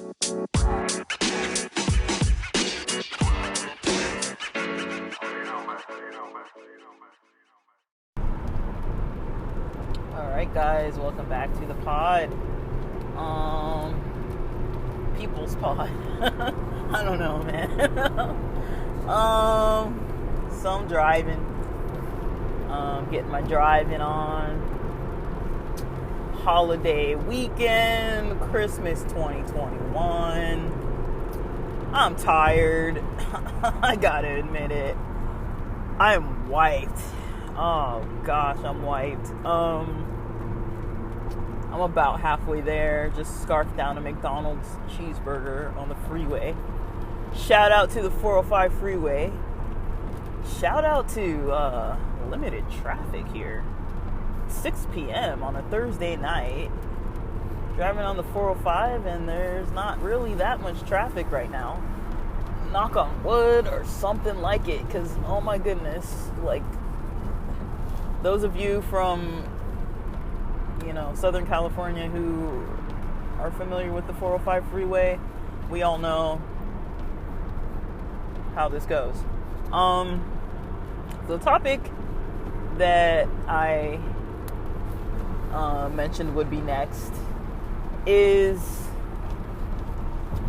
Alright guys, welcome back to the pod. People's pod. I don't know, man. So I'm driving. Getting my driving on. Holiday weekend, Christmas 2021. I'm tired. I gotta admit it. I'm wiped. Oh gosh, I'm wiped. I'm about halfway there. Just scarfed down a McDonald's cheeseburger on the freeway. Shout out to the 405 freeway. Shout out to limited traffic here. 6 p.m. on a Thursday night. Driving on the 405 and there's not really that much traffic right now. Knock on wood or something like it, because oh my goodness, like those of you from Southern California who are familiar with the 405 freeway, we all know how this goes. The topic that I mentioned would be next is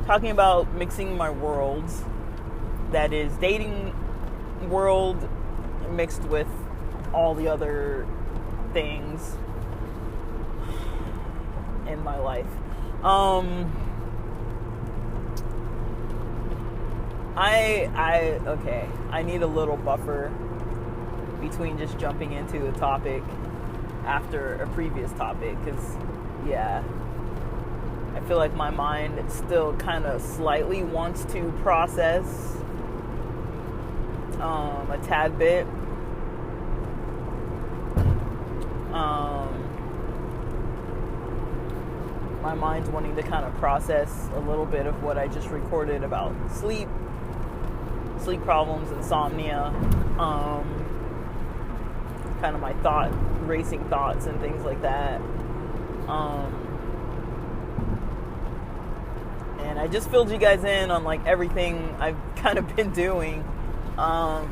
talking about mixing my worlds. That is, dating world mixed with all the other things in my life. I need a little buffer between just jumping into a topic after a previous topic, because I feel like my mind still kind of slightly wants to process a tad bit. My mind's wanting to kind of process a little bit of what I just recorded about sleep problems, insomnia, kind of my racing thoughts and things like that. And I just filled you guys in on like everything I've kind of been doing. I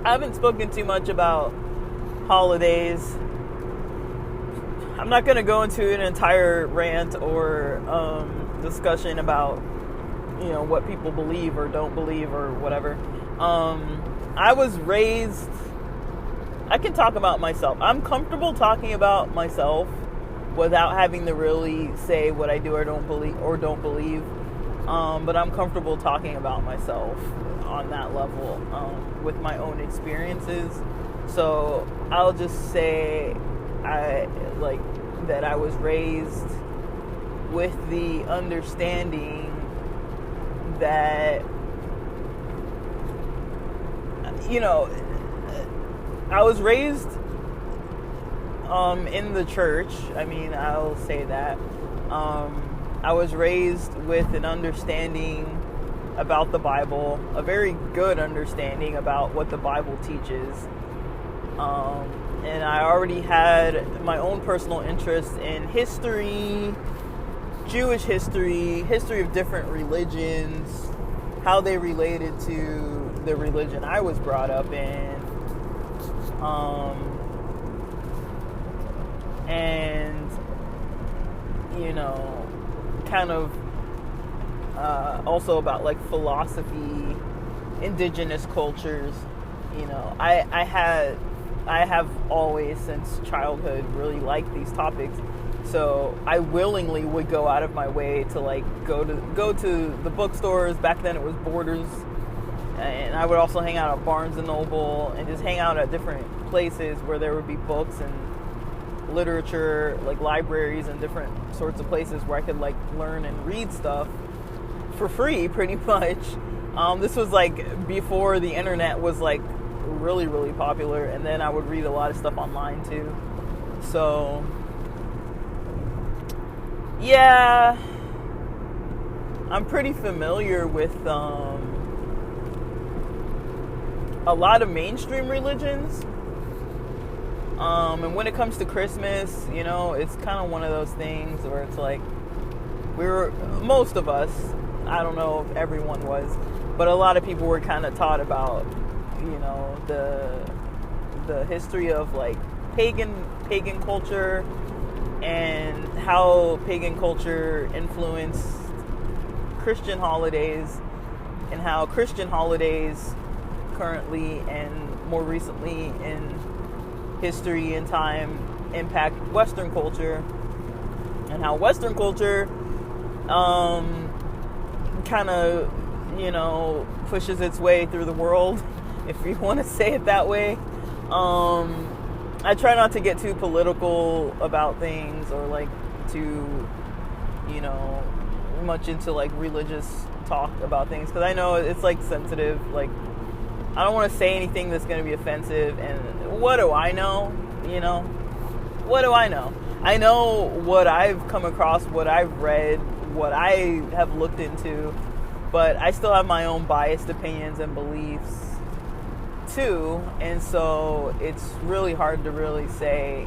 haven't spoken too much about holidays. I'm not going to go into an entire rant or discussion about what people believe or don't believe or whatever. I was raised, I can talk about myself. I'm comfortable talking about myself without having to really say what I do or don't believe. But I'm comfortable talking about myself on that level with my own experiences. So I'll just say I was raised with the understanding that I was raised in the church. I mean, I'll say that. I was raised with an understanding about the Bible, a very good understanding about what the Bible teaches. And I already had my own personal interest in history, Jewish history of different religions, how they related to the religion I was brought up in. And, kind of also about like philosophy, indigenous cultures. I have always since childhood really liked these topics, so I willingly would go out of my way to like go to the bookstores. Back then it was Borders, and I would also hang out at Barnes and Noble and just hang out at different places where there would be books and literature, like libraries and different sorts of places where I could like learn and read stuff for free, pretty much. This was like before the internet was like really, really popular, and then I would read a lot of stuff online too. So yeah, I'm pretty familiar with a lot of mainstream religions. And when it comes to Christmas, it's kind of one of those things where it's like most of us, I don't know if everyone was, but a lot of people were kind of taught about, the history of like pagan culture and how pagan culture influenced Christian holidays, and how Christian holidays currently and more recently in history and time impact Western culture, and how Western culture kind of pushes its way through the world, if you want to say it that way. I try not to get too political about things, or like too much into like religious talk about things, because I know it's like sensitive. Like, I don't want to say anything that's going to be offensive, and what do I know? What do I know? I know what I've come across, what I've read, what I have looked into, but I still have my own biased opinions and beliefs too, and so it's really hard to really say,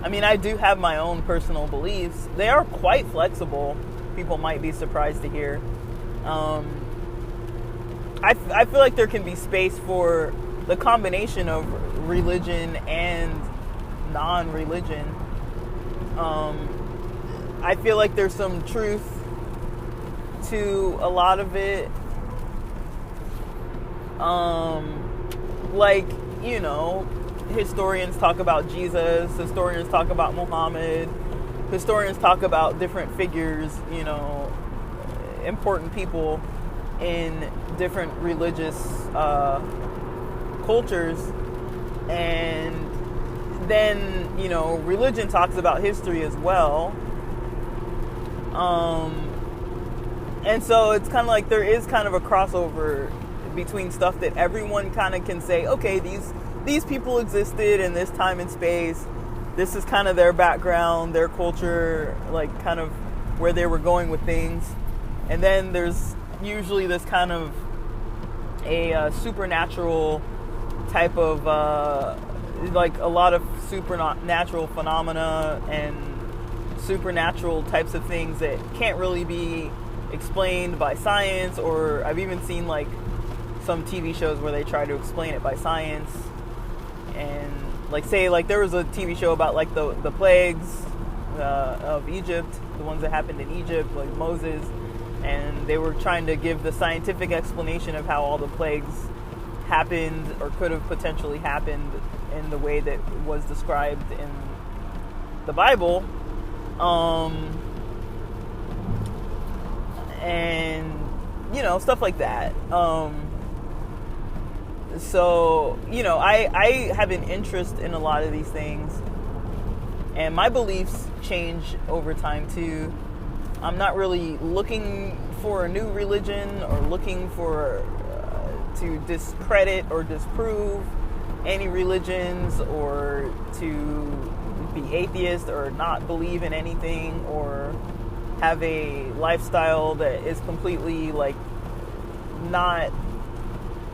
I mean, I do have my own personal beliefs. They are quite flexible. People might be surprised to hear. I feel like there can be space for the combination of religion and non-religion. I feel like there's some truth to a lot of it. Like, historians talk about Jesus, historians talk about Muhammad, historians talk about different figures, important people in different religious cultures, and then religion talks about history as well, and so it's kind of like there is kind of a crossover between stuff that everyone kind of can say, okay, these people existed in this time and space, this is kind of their background, their culture, like kind of where they were going with things. And then there's usually this kind of a supernatural type of like a lot of supernatural phenomena and supernatural types of things that can't really be explained by science, or I've even seen like some TV shows where they try to explain it by science. And like, say, like there was a TV show about like the plagues of Egypt, the ones that happened in Egypt, like Moses, and they were trying to give the scientific explanation of how all the plagues happened or could have potentially happened in the way that was described in the Bible, and stuff like that. So, I have an interest in a lot of these things, and my beliefs change over time too. I'm not really looking for a new religion or looking for to discredit or disprove any religions, or to be atheist or not believe in anything, or have a lifestyle that is completely like not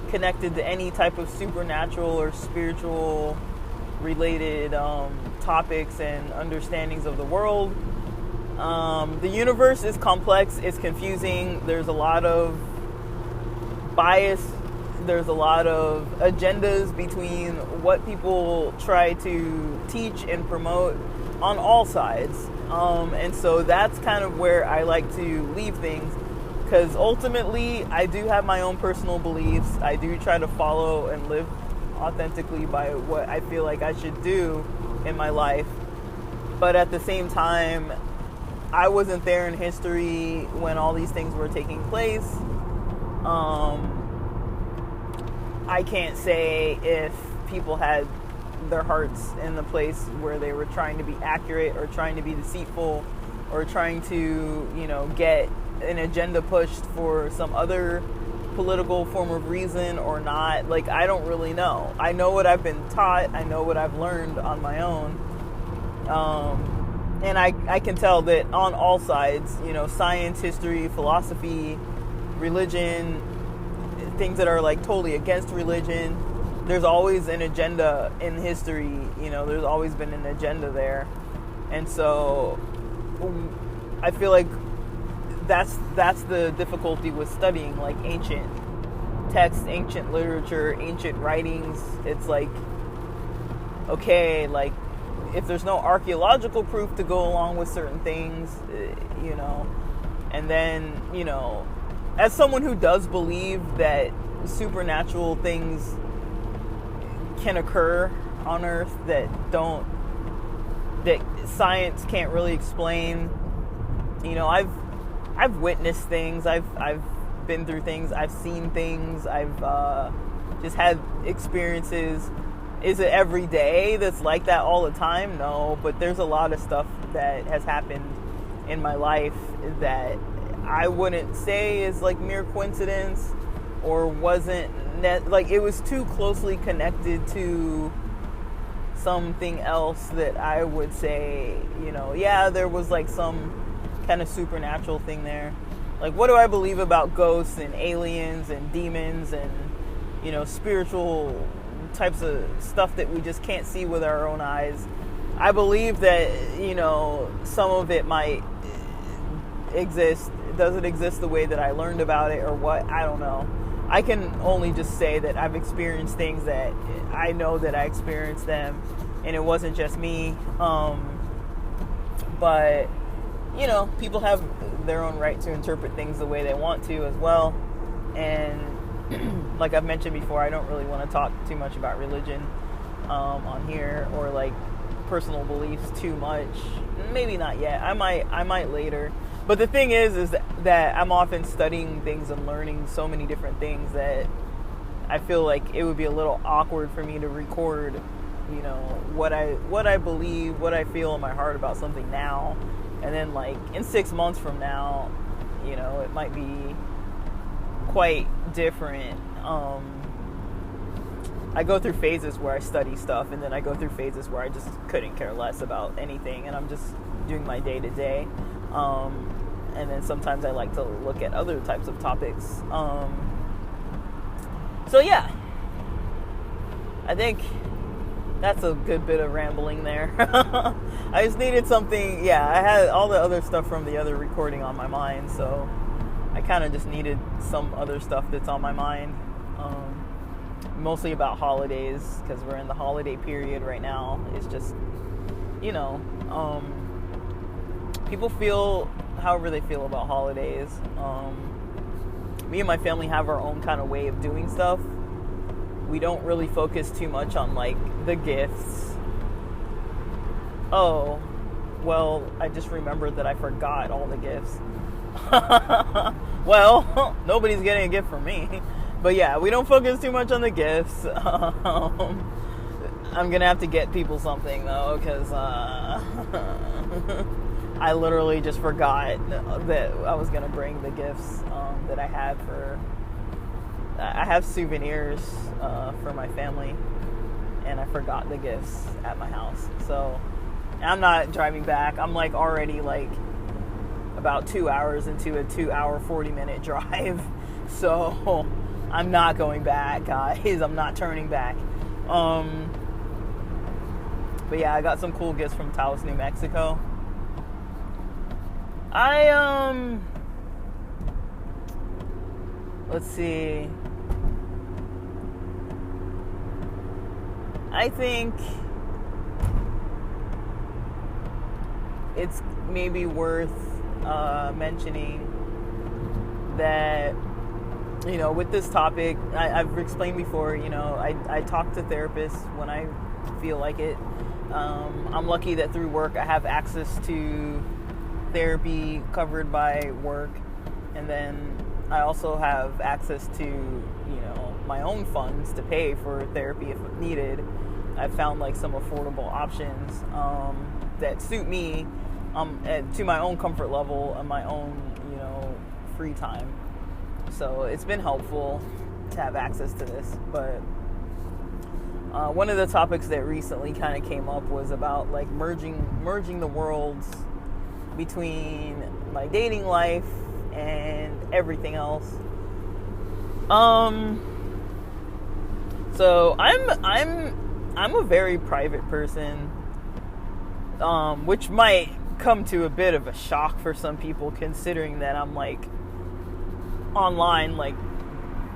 connected to any type of supernatural or spiritual related topics and understandings of the world. The universe is complex, it's confusing, there's a lot of bias, there's a lot of agendas between what people try to teach and promote on all sides. And so that's kind of where I like to leave things, because ultimately I do have my own personal beliefs. I do try to follow and live authentically by what I feel like I should do in my life. But at the same time, I wasn't there in history when all these things were taking place. I can't say if people had their hearts in the place where they were trying to be accurate or trying to be deceitful or trying to, get an agenda pushed for some other political form of reason or not. Like, I don't really know. I know what I've been taught. I know what I've learned on my own. And I can tell that on all sides, science, history, philosophy, religion, things that are like totally against religion, there's always an agenda in history. There's always been an agenda there. And so I feel like that's the difficulty with studying like ancient texts, ancient literature, ancient writings. It's like, okay, like if there's no archaeological proof to go along with certain things, and then, as someone who does believe that supernatural things can occur on Earth that science can't really explain, I've witnessed things, I've been through things, I've seen things, I've just had experiences. Is it every day that's like that all the time? No, but there's a lot of stuff that has happened in my life that I wouldn't say is like mere coincidence, or wasn't like it was too closely connected to something else that I would say, yeah, there was like some kind of supernatural thing there. Like, what do I believe about ghosts and aliens and demons and, spiritual types of stuff that we just can't see with our own eyes? I believe that, some of it might exist. Does it exist the way that I learned about it or what? I don't know. I can only just say that I've experienced things that I know that I experienced them, and it wasn't just me. But, people have their own right to interpret things the way they want to as well. And like I've mentioned before, I don't really want to talk too much about religion on here, or like personal beliefs too much. Maybe not yet. I might later. But the thing is that I'm often studying things and learning so many different things that I feel like it would be a little awkward for me to record, what I believe, what I feel in my heart about something now, and then like in 6 months from now, it might be quite different. I go through phases where I study stuff, and then I go through phases where I just couldn't care less about anything, and I'm just doing my day to day. And then sometimes I like to look at other types of topics. So yeah, I think that's a good bit of rambling there. I just needed something. Yeah, I had all the other stuff from the other recording on my mind, so I kind of just needed some other stuff that's on my mind. Mostly about holidays, because we're in the holiday period right now. It's just, people feel however they feel about holidays. Me and my family have our own kind of way of doing stuff. We don't really focus too much on like the gifts. Oh, well, I just remembered that I forgot all the gifts. Well, nobody's getting a gift from me. But yeah, we don't focus too much on the gifts. I'm gonna have to get people something though, because I literally just forgot that I was gonna bring the gifts that I had for. I have souvenirs for my family, and I forgot the gifts at my house. So I'm not driving back. I'm like already like about 2 hours into a 2-hour 40-minute drive. So I'm not going back, guys. I'm not turning back. But yeah, I got some cool gifts from Taos, New Mexico. Let's see. I think it's maybe worth mentioning that, with this topic, I've explained before, I talk to therapists when I feel like it. I'm lucky that through work I have access to therapy covered by work, and then I also have access to, my own funds to pay for therapy if needed. I've found like some affordable options that suit me to my own comfort level and my own, free time. So it's been helpful to have access to this. But one of the topics that recently kind of came up was about like merging the worlds between my dating life and everything else. So I'm a very private person, which might come to a bit of a shock for some people, considering that I'm like online, like,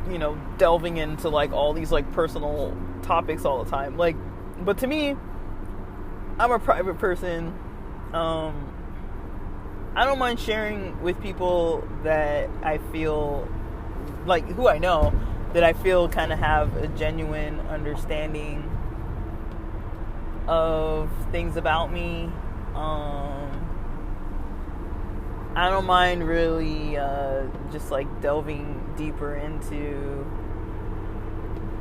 you know, delving into like all these like personal topics all the time. Like, but to me, I'm a private person. I don't mind sharing with people that I feel like, who I know, that I feel kind of have a genuine understanding of things about me. I don't mind really just like delving deeper into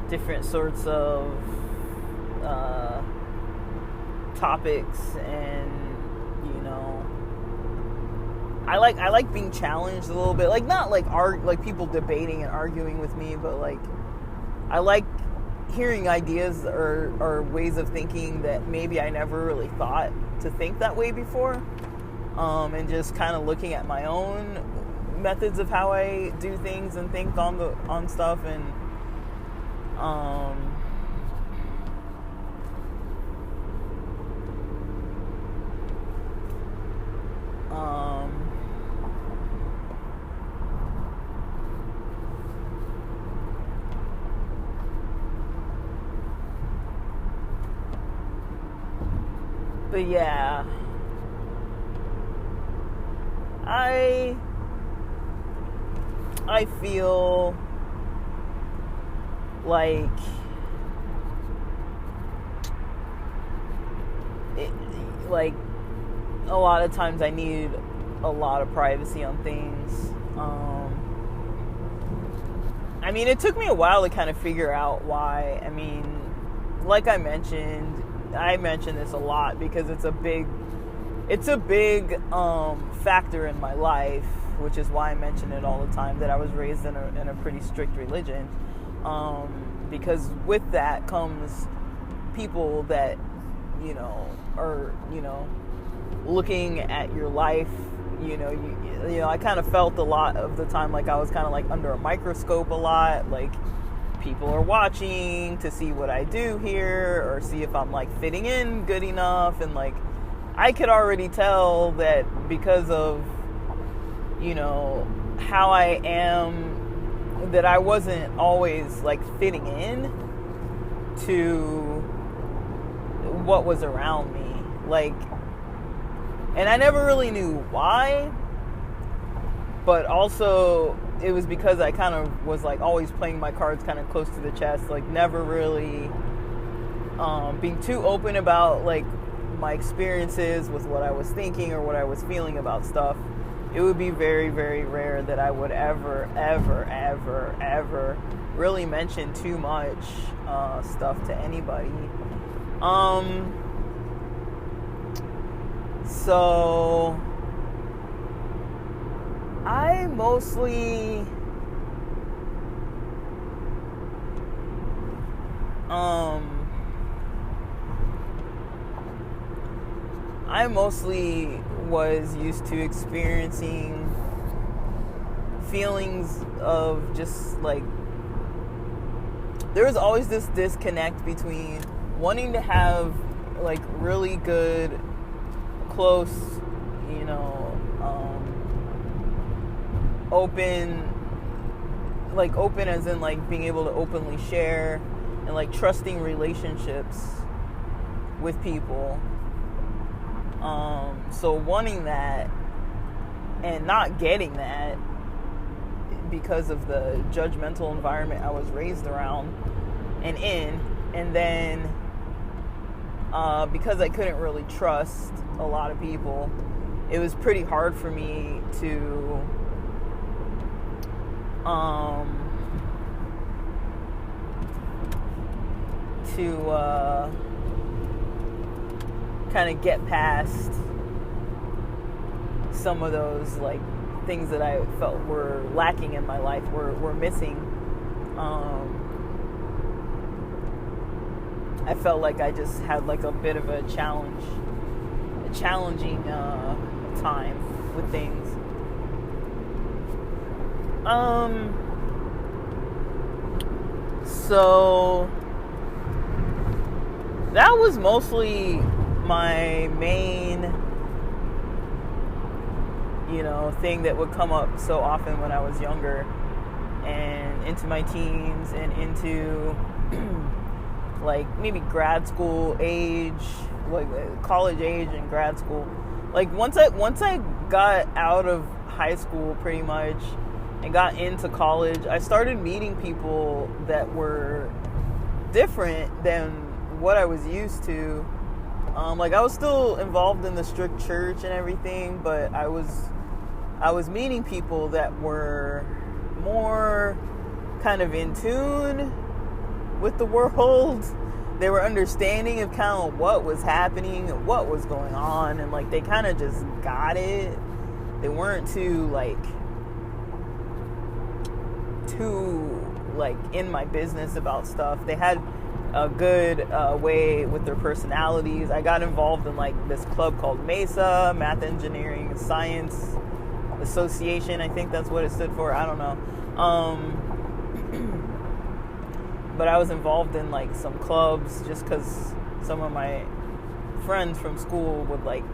different sorts of topics, and you know, I like being challenged a little bit, like not like like people debating and arguing with me, but like I like hearing ideas or ways of thinking that maybe I never really thought to think that way before, and just kind of looking at my own methods of how I do things and think on stuff, and but yeah, I feel like like a lot of times I need a lot of privacy on things. I mean, it took me a while to kind of figure out why. I mean, like I mention this a lot because it's a big factor in my life, which is why I mention it all the time, that I was raised in a pretty strict religion, because with that comes people that, you know, are, you know, looking at your life. You know, I kind of felt a lot of the time like I was kind of like under a microscope a lot. Like, people are watching to see what I do here, or see if I'm like fitting in good enough. And like, I could already tell that because of, you know, how I am, that I wasn't always like fitting in to what was around me. Like, and I never really knew why, but also it was because I kind of was like always playing my cards kind of close to the chest, like never really being too open about like my experiences with what I was thinking or what I was feeling about stuff. It would be very, very rare that I would ever really mention too much stuff to anybody. So I mostly was used to experiencing feelings of just like, there was always this disconnect between wanting to have like really good, close, you know, open as in like being able to openly share and like trusting relationships with people. So wanting that and not getting that because of the judgmental environment I was raised around and in, and then because I couldn't really trust a lot of people, it was pretty hard for me to kind of get past some of those like things that I felt were lacking in my life, were missing. I felt like I just had like a bit of a challenging time with things. So that was mostly my main, thing that would come up so often when I was younger and into my teens and into like maybe grad school age, like college age and grad school. Like once I got out of high school pretty much and got into college, I started meeting people that were different than what I was used to. Like I was still involved in the strict church and everything, but I was meeting people that were more kind of in tune with the world. They were understanding of kind of what was happening and what was going on, and like they kind of just got it. They weren't too in my business about stuff. They had a good way with their personalities. I got involved in like this club called MESA, Math, Engineering, and Science Association. I think that's what it stood for. I don't know. But I was involved in like some clubs just because some of my friends from school would like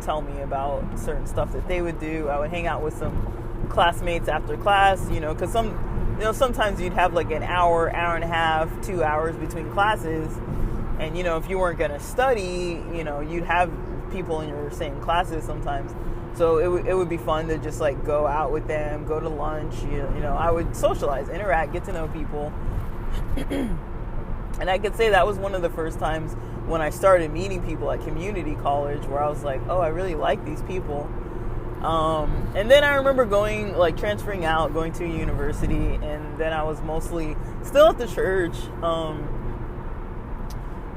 tell me about certain stuff that they would do. I would hang out with some classmates after class, because sometimes you'd have like an hour and a half, 2 hours between classes. And, if you weren't going to study, you'd have people in your same classes sometimes. So it would be fun to just like go out with them, go to lunch, I would socialize, interact, get to know people. And I could say that was one of the first times when I started meeting people at community college where I was like, oh, I really like these people. And then I remember transferring out, going to a university, and then I was mostly still at the church.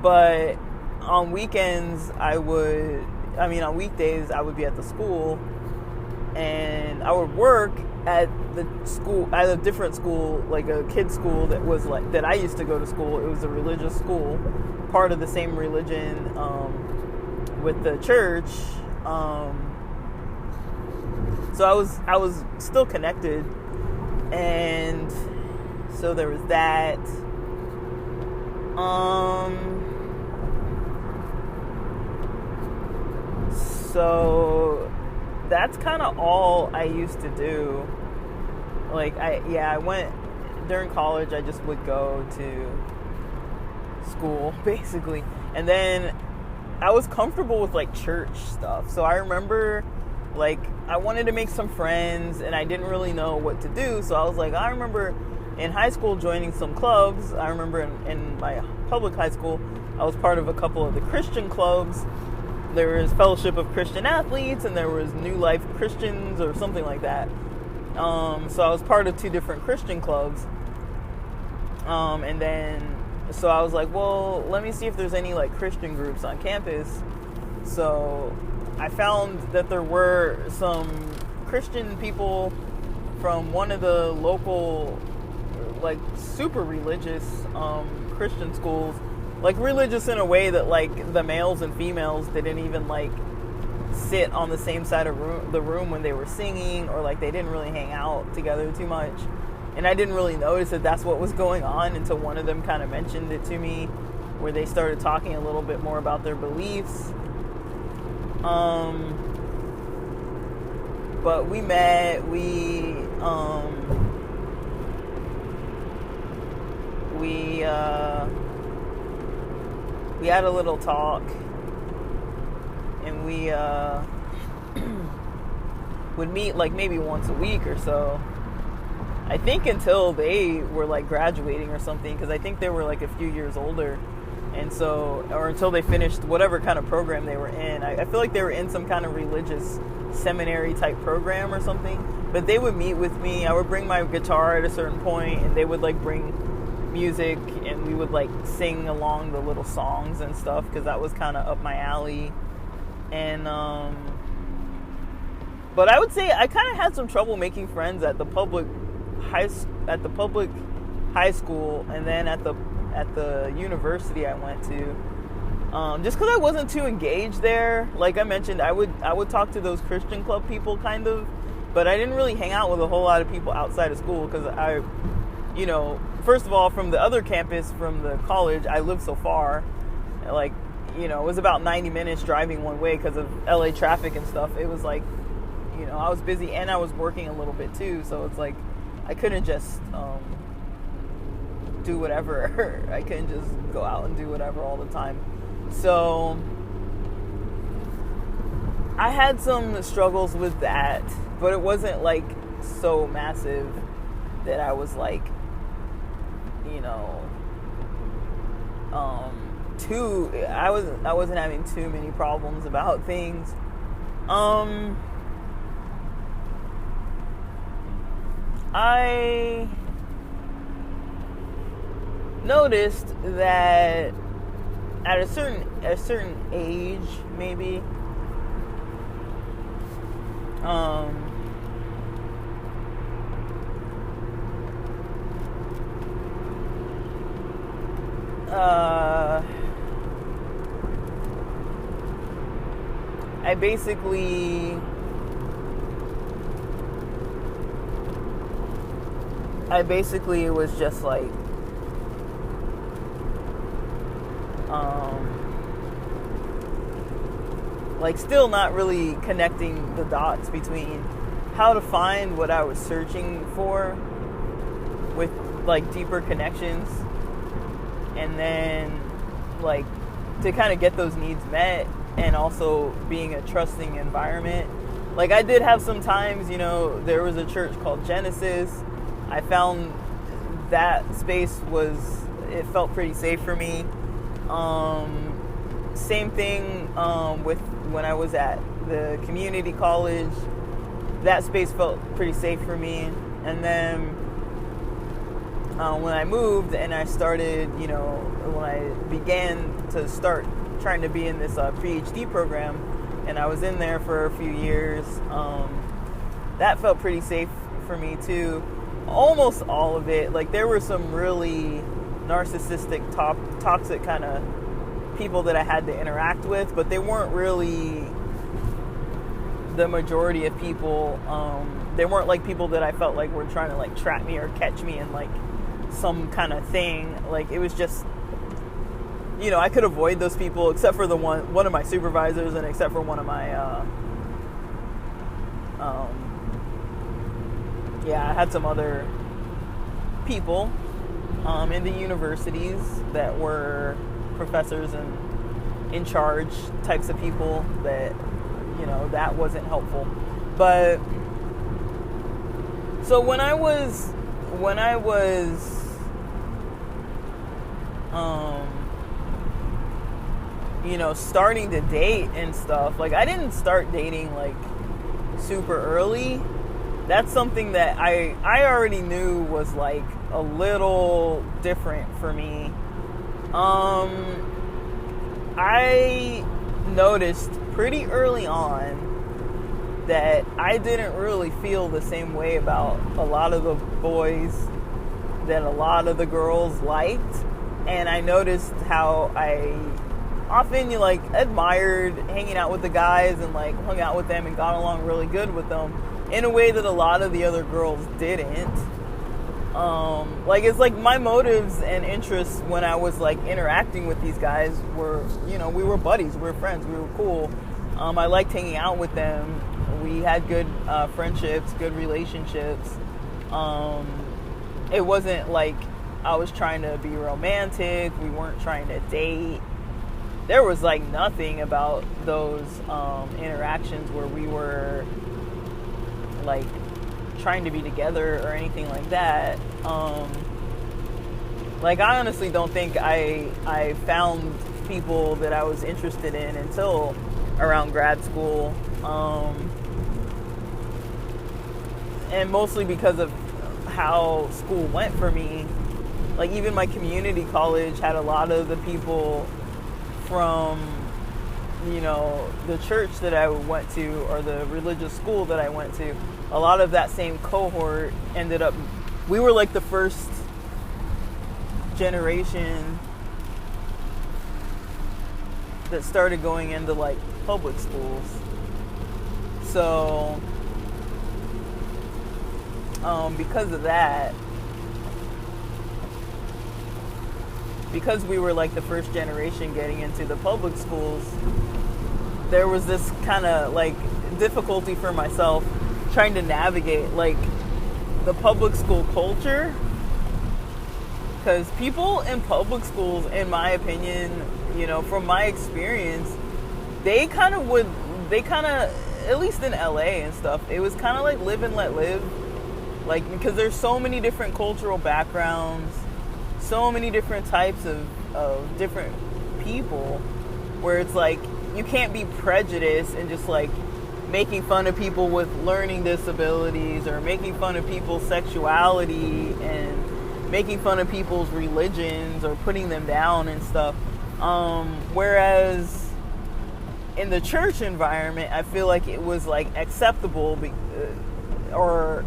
But on weekends, on weekdays, I would be at the school, and I would work at the school, at a different school, like a kid's school that I used to go to school. It was a religious school, part of the same religion with the church. So I was still connected, and so there was that. So that's kind of all I used to do. Like I went during college. I just would go to school basically, and then I was comfortable with like church stuff. So I remember like I wanted to make some friends, and I didn't really know what to do. So I was like, I remember in high school joining some clubs. I remember in my public high school, I was part of a couple of the Christian clubs. There was Fellowship of Christian Athletes, and there was New Life Christians or something like that. So I was part of two different Christian clubs. And then, so I was like, well, let me see if there's any like Christian groups on campus. So I found that there were some Christian people from one of the local, like super religious Christian schools. Like religious in a way that like the males and females didn't even like sit on the same side of the room when they were singing, or like they didn't really hang out together too much. And I didn't really notice that that's what was going on until one of them kind of mentioned it to me, where they started talking a little bit more about their beliefs. But we met, we had a little talk, and we would meet like maybe once a week or so. I think until they were like graduating or something, because I think they were like a few years older, and so, or until they finished whatever kind of program they were in. I feel like they were in some kind of religious seminary type program or something. But they would meet with me. I would bring my guitar at a certain point, and they would like bring music, and we would like sing along the little songs and stuff, because that was kind of up my alley. And but I would say I kind of had some trouble making friends at the public high school, and then at the university I went to, just because I wasn't too engaged there. Like I mentioned, I would talk to those Christian club people kind of, but I didn't really hang out with a whole lot of people outside of school, because I, first of all, from the other campus, from the college, I lived so far, Like, you know, it was about 90 minutes driving one way because of LA traffic and stuff. It was like, you know, I was busy and I was working a little bit too. So it's like, I couldn't just do whatever. I couldn't just go out and do whatever all the time. So I had some struggles with that, but it wasn't like so massive that I was like, you know, I wasn't having too many problems about things. I noticed that at a certain age, maybe, I basically was just like, still not really connecting the dots between how to find what I was searching for with like deeper connections, and then like to kind of get those needs met, and also being a trusting environment. Like, I did have some times, you know, there was a church called Genesis. I found that space it felt pretty safe for me. Same thing with when I was at the community college. That space felt pretty safe for me. And then when I moved and I started, you know, when I began to start trying to be in this PhD program, and I was in there for a few years, that felt pretty safe for me too. Almost all of it. Like, there were some really narcissistic, toxic kind of people that I had to interact with, but they weren't really the majority of people. They weren't like people that I felt like were trying to like trap me or catch me in like some kind of thing. Like, it was just, you know, I could avoid those people except for the one of my supervisors, and except for one of my I had some other people in the universities that were professors and in charge types of people that, you know, that wasn't helpful. But so when I was you know, starting to date and stuff, like, I didn't start dating like super early. That's something that I already knew was like a little different for me. I noticed pretty early on that I didn't really feel the same way about a lot of the boys that a lot of the girls liked. And I noticed how I often like admired hanging out with the guys and like hung out with them and got along really good with them in a way that a lot of the other girls didn't. Like, it's like my motives and interests when I was like interacting with these guys were, you know, we were buddies, we were friends, we were cool. I liked hanging out with them. We had good friendships, good relationships. It wasn't like I was trying to be romantic. We weren't trying to date. There was like nothing about those interactions where we were like trying to be together or anything like that. Like, I honestly don't think I found people that I was interested in until around grad school. And mostly because of how school went for me. Like, even my community college had a lot of the people from, you know, the church that I went to, or the religious school that I went to. A lot of that same cohort ended up, we were like the first generation that started going into like public schools. So because of that, because we were like the first generation getting into the public schools, there was this kind of like difficulty for myself trying to navigate like the public school culture, because people in public schools, in my opinion, from my experience, they kind of, at least in LA and stuff, it was kind of like live and let live, like, because there's so many different cultural backgrounds, so many different types of different people, where it's like you can't be prejudiced and just like making fun of people with learning disabilities, or making fun of people's sexuality, and making fun of people's religions, or putting them down and stuff. Whereas in the church environment, I feel like it was like acceptable, or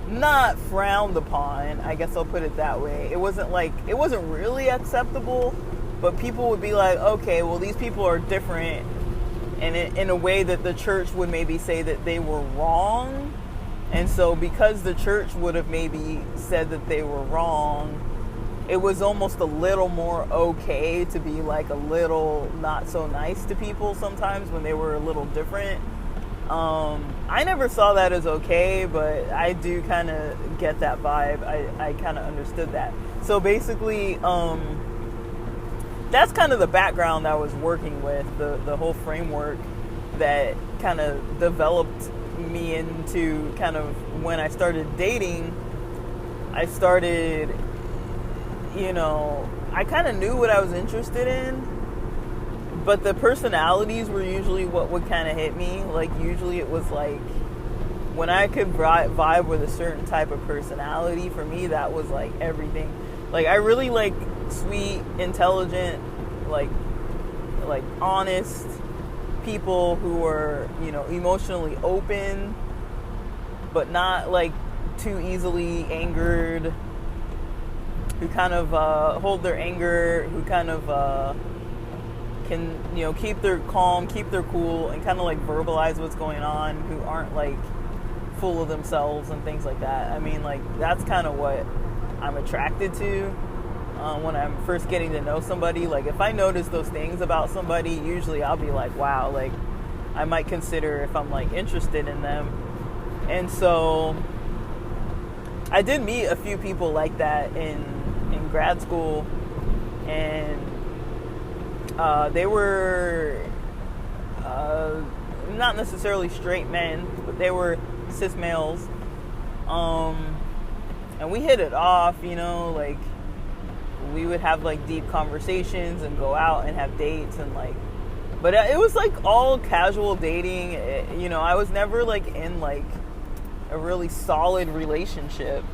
not frowned upon, I guess I'll put it that way. It wasn't really acceptable, but people would be like, okay, well, these people are different, and in a way that the church would maybe say that they were wrong. And so because the church would have maybe said that they were wrong, it was almost a little more okay to be like a little not so nice to people sometimes when they were a little different. I never saw that as okay, but I do kind of get that vibe. I kind of understood that. So basically, that's kind of the background I was working with, the whole framework that kind of developed me into kind of when I started dating. I started, I kind of knew what I was interested in, but the personalities were usually what would kind of hit me. Like, usually it was like, when I could vibe with a certain type of personality, for me, that was like everything. Like, I really like sweet, intelligent, like honest people who are, emotionally open, but not like too easily angered, who kind of hold their anger, who kind of can, keep their calm, keep their cool, and kind of like verbalize what's going on, who aren't like full of themselves and things like that. I mean, like, that's kind of what I'm attracted to when I'm first getting to know somebody. Like, if I notice those things about somebody, usually I'll be like, wow, like, I might consider if I'm like interested in them. And so I did meet a few people like that in grad school, and they were not necessarily straight men, but they were cis males, and we hit it off, like, we would have like deep conversations and go out and have dates, and like, but it was like all casual dating. I was never like in like a really solid relationship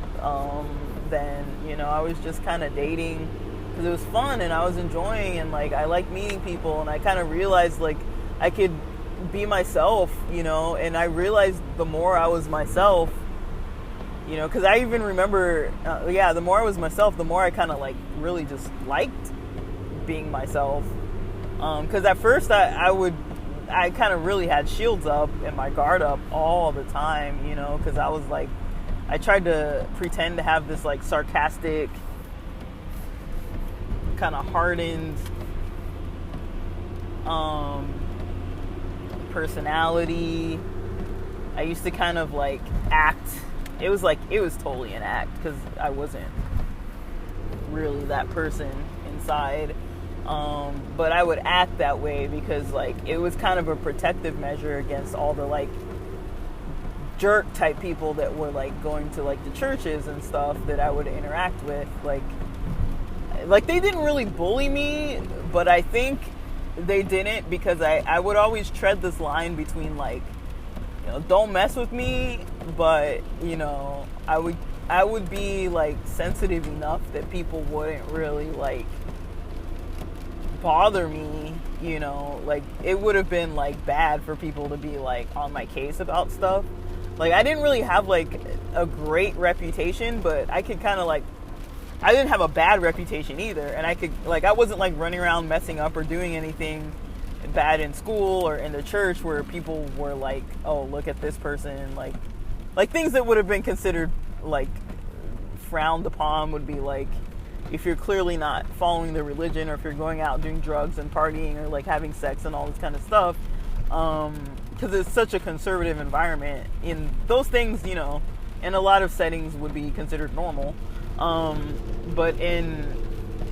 then. I was just kind of dating because it was fun and I was enjoying, and like I like meeting people, and I kind of realized like I could be myself, and I realized the more I was myself, because I even remember, the more I was myself, the more I kind of like really just liked being myself. Because at first I kind of really had shields up and my guard up all the time, because I was like, I tried to pretend to have this like sarcastic, kind of hardened personality. I used to kind of like act. It was totally an act, because I wasn't really that person inside. But I would act that way because like it was kind of a protective measure against all the like jerk type people that were like going to like the churches and stuff that I would interact with. Like they didn't really bully me, but I think they didn't, because I would always tread this line between like, don't mess with me, but I would be like sensitive enough that people wouldn't really like bother me, like it would have been like bad for people to be like on my case about stuff. Like, I didn't really have like a great reputation, but I could kind of like, I didn't have a bad reputation either, and I could like, I wasn't like running around messing up or doing anything bad in school or in the church where people were like, oh, look at this person, like things that would have been considered like frowned upon would be like, if you're clearly not following the religion, or if you're going out doing drugs and partying, or like having sex and all this kind of stuff, because it's such a conservative environment. In those things, you know, in a lot of settings would be considered normal, but in,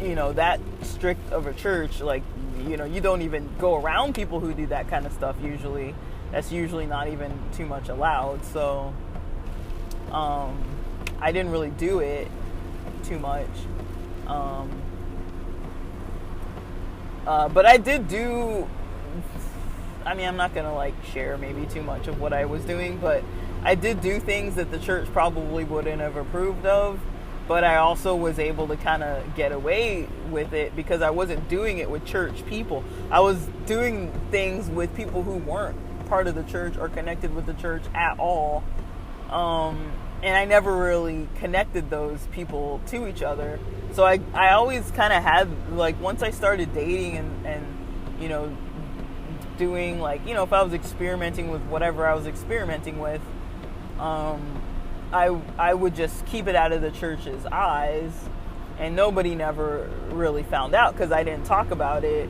you know, that strict of a church, like, you know, you don't even go around people who do that kind of stuff usually. That's usually not even too much allowed. So I didn't really do it too much. But I did do, I mean, I'm not going to like share maybe too much of what I was doing, but I did do things that the church probably wouldn't have approved of. But I also was able to kind of get away with it because I wasn't doing it with church people. I was doing things with people who weren't part of the church or connected with the church at all. And I never really connected those people to each other. So I always kind of had, like, once I started dating and, you know, doing, like, you know, if I was experimenting with whatever I was experimenting with, I would just keep it out of the church's eyes, and nobody never really found out because I didn't talk about it.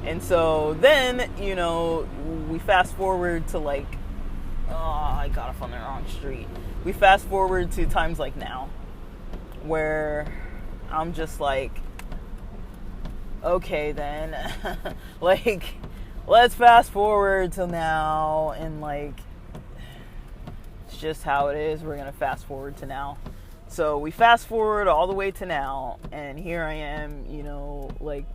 And so then, you know, we fast forward to like, oh, I got off on the wrong street. We fast forward to times like now, where I'm just like, okay then, like, let's fast forward to now, and like, it's just how it is. We're gonna fast forward to now. So we fast forward all the way to now, and here I am, you know, like,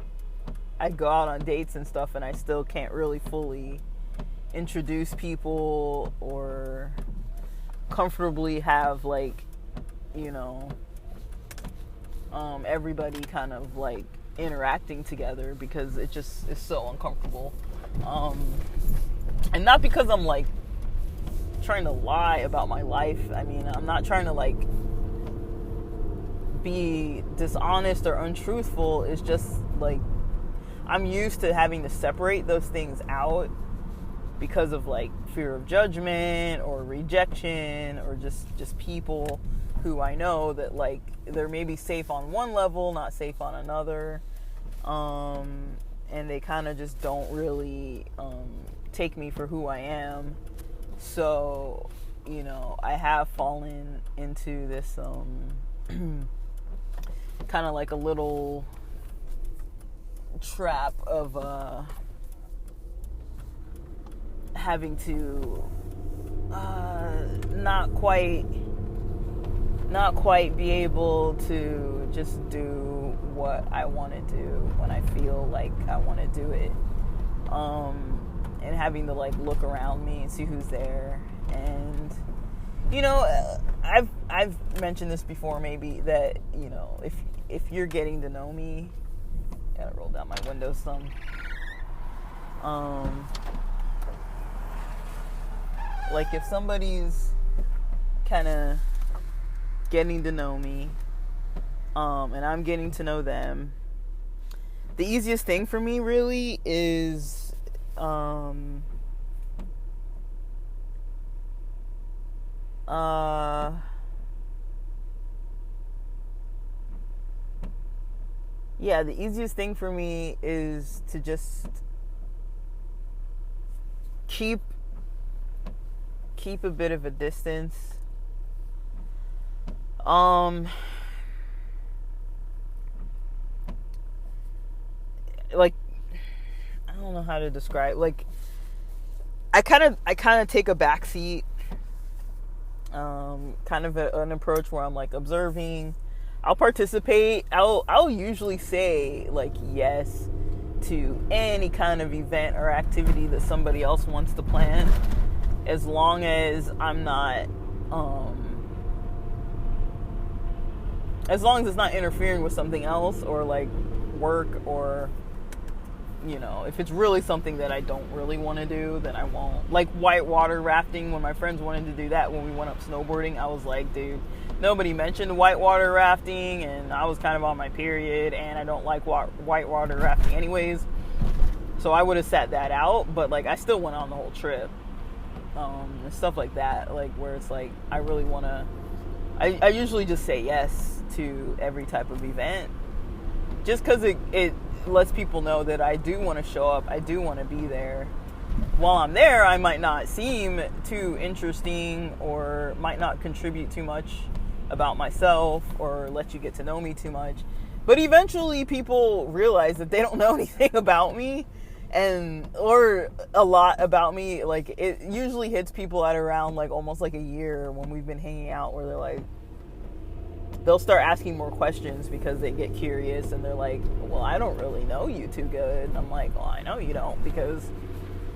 I go out on dates and stuff, and I still can't really fully introduce people or comfortably have, like, you know, everybody kind of like interacting together because it just is so uncomfortable. And not because I'm like trying to lie about my life. I mean, I'm not trying to like be dishonest or untruthful. It's just like I'm used to having to separate those things out because of like fear of judgment or rejection, or just people who I know that like they're maybe safe on one level, not safe on another, and they kind of just don't really take me for who I am. So, you know, I have fallen into this kind of like a little trap of having to not quite be able to just do what I want to do when I feel like I want to do it, and having to like look around me and see who's there. And you know, I've mentioned this before, maybe, that, you know, if you're getting to know me, gotta roll down my window some. Like, if somebody's kind of getting to know me, and I'm getting to know them, the easiest thing for me really is, yeah, the easiest thing for me is to just keep a bit of a distance. Like, I don't know how to describe. Like, I kind of take a backseat. Kind of an approach where I'm like observing. I'll participate. I'll usually say like yes to any kind of event or activity that somebody else wants to plan, as long as I'm not, as long as it's not interfering with something else or like work, or, you know, if it's really something that I don't really want to do, then I won't. Like whitewater rafting, when my friends wanted to do that when we went up snowboarding, I was like, dude, nobody mentioned whitewater rafting, and I was kind of on my period, and I don't like whitewater rafting anyways, so I would have sat that out. But like, I still went on the whole trip, and stuff like that, like where it's like I really want to, I usually just say yes to every type of event, just because it lets people know that I do want to show up, I do want to be there. While I'm there, I might not seem too interesting or might not contribute too much about myself or let you get to know me too much. But eventually people realize that they don't know anything about me or a lot about me. Like, it usually hits people at around like almost like a year when we've been hanging out, where they're like, they'll start asking more questions because they get curious and they're like, well, I don't really know you too good. And I'm like, well, I know you don't, because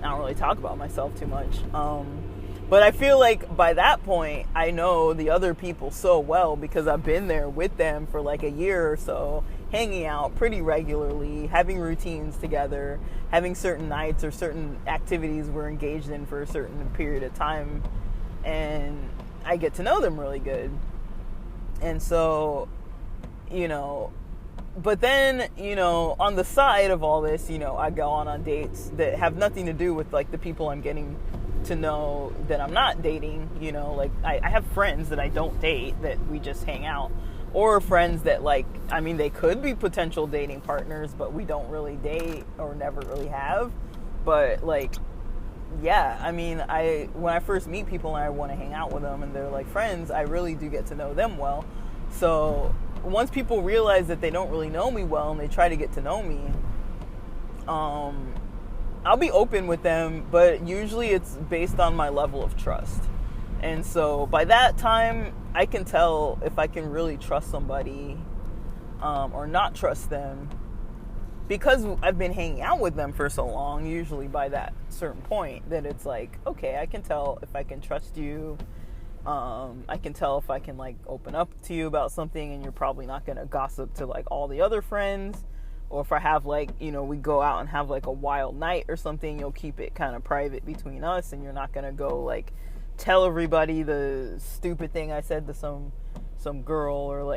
I don't really talk about myself too much. But I feel like by that point, I know the other people so well because I've been there with them for like a year or so, hanging out pretty regularly, having routines together, having certain nights or certain activities we're engaged in for a certain period of time. And I get to know them really good. And so, but then, on the side of all this, I go on dates that have nothing to do with like the people I'm getting to know that I'm not dating. Like I have friends that I don't date, that we just hang out, or friends that they could be potential dating partners, but we don't really date or never really have. But when I first meet people and I want to hang out with them and they're like friends, I really do get to know them well. So once people realize that they don't really know me well and they try to get to know me, I'll be open with them, but usually it's based on my level of trust. And so by that time, I can tell if I can really trust somebody or not trust them, because I've been hanging out with them for so long. Usually by that certain point, that it's like, okay, I can tell if I can trust you. I can tell if I can open up to you about something and you're probably not going to gossip to all the other friends. Or if I have we go out and have a wild night or something, you'll keep it kind of private between us, and you're not going to go tell everybody the stupid thing I said to some girl, or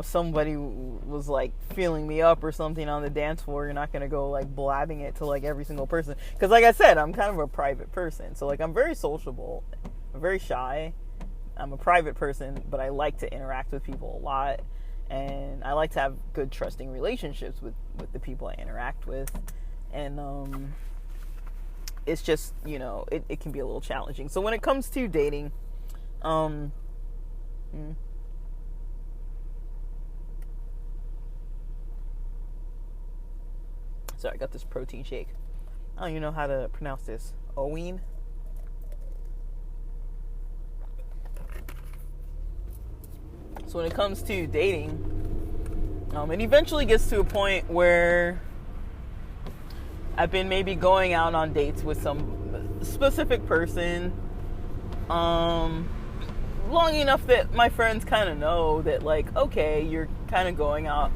somebody was feeling me up or something on the dance floor. You're not going to go blabbing it to every single person, because like I said, I'm kind of a private person. So I'm very sociable, I'm very shy, I'm a private person, but I like to interact with people a lot, and I like to have good trusting relationships with the people I interact with. And it's just, it can be a little challenging. So when it comes to dating, sorry, I got this protein shake. I don't even know how to pronounce this. Oween? So when it comes to dating, it eventually gets to a point where I've been maybe going out on dates with some specific person long enough that my friends kind of know that okay, you're kind of going out